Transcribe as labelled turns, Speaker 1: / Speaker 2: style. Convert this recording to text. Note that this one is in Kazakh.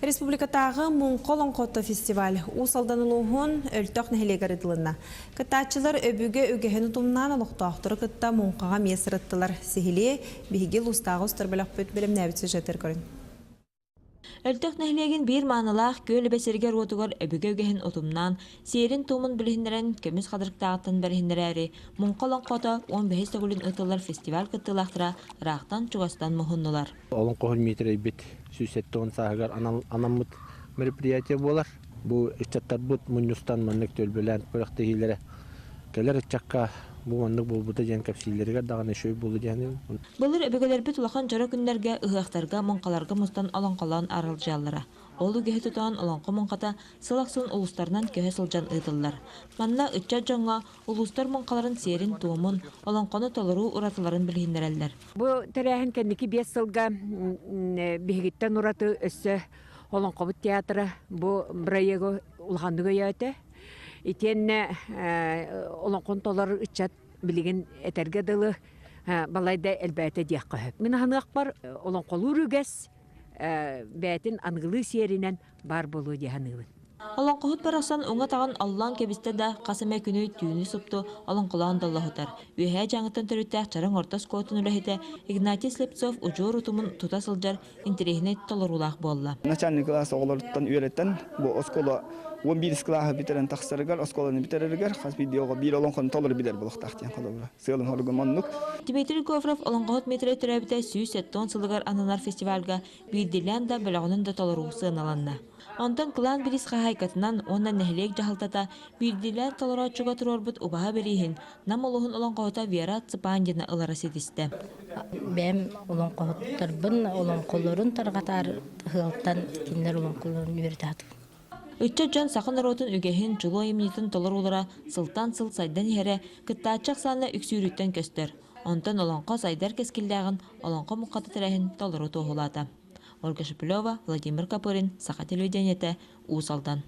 Speaker 1: Республикатағы Мұңқолонқоты фестиваль усалданылуғын өлтіқ нәхелегері дылына. Кыттачылар өбіге өгеген ұтымнан олықтақтыры кытта мұңқаға месіріттілер. Сехіле бігігел ұстағы ұстар білік бөт білім нәбітсі жетір көрін.
Speaker 2: Өлтөк нәхилеген бир маанылах көлі бәсергер отугар өбігеугehen отумнан, серин тумын біліхіндерін көміз қадырықтағыттан бәріхіндерәрі, Мұңқолон қота 15 төгілін ұтылар фестиваль кыттылақтыра рақтан чугастан мұхыннылар.
Speaker 3: Олон қоғын метрей бет сүйсеттіғын сағығар анамыт мероприятия болар. Бұл үстаттар бұд мұныстан мұнық төлбілән көріқті хейлері. Кәлер үтчаққа бұл мұнық бұл бұда жән кәпсейлерге дағаны шөй болу жәні.
Speaker 2: Бұлыр өбігелер бет улахан жара күндерге ұғақтарға мұңқаларға мұстан оланқалан арылжалыра. Олу көхі тұтаған оланқы мұңқата сылақсын ұлыстарынан көхі сылжан ұйдылар. Манна үтча жоңға ұлыстар мұңқаларын серін туымын оланқаны толыру ұратыларын білгендерелдер.
Speaker 4: Бұл тәрәхін кәндекі 5 сылға бігіттен ұраты өссі оланқабыт театры бұл бірайығы ұлғандығы өйті. Итенне оланқон толар үтчат білген әтерге дылы балайда әлбәті дияққа хөп. Мен ханық бар оланқолу үрігес бәтін аңғылы серінен бар болу дияқанығын.
Speaker 2: Оланқығыт барасан оңа тағын Аллан кебісті да қасымай күні түйіні сұпты оланқылан даллахытар. Өйхә жаңыттан түріттәк чарың ортас көтін үләхеті Игнатий Слепцов ұжуыр ұтымын тұта сылжар интерегіне толырулақ болла.
Speaker 5: Начальник класс оғылырттан үйреттен бұл оскола 11 классы битерен тақсырыгар, осколаны битерерігер, қас видеоға бір оланқын толыр бидер бұлық тақтиян қалабыра. Сығылын хорығы моннук.
Speaker 2: Дмитрий Ковров оланқығыт метрі түрәбіті сүйіс әттон сылығар ананар фестивальға бейділен да білағының да толыру сығыналанна. Ондан клан біріс қағайкатынан ондан нәхілек жағылтата бейділен толыра чуға тұрор бұд ұбаға берейін. Нам олығын оланқығыта Вера Цыпандина ылара сетісті.
Speaker 6: Бәм оланқығыттарбын, оланқылырын тарғатар ғылттан кендер оланқылырын үйерді атып.
Speaker 2: Үтчі жан сақын аротын үгехін жылу емнетін толыр олара сылтан сыл сайдан ере кыттачақ саны үксүйріттен көстер. Онтан оланқа сайдар кескілдәғін оланқа мұқаты тірәхін толыру тоғылады. Ольга Шепелева, Владимир Капырин, Сақа телевидениеті, Усалдан.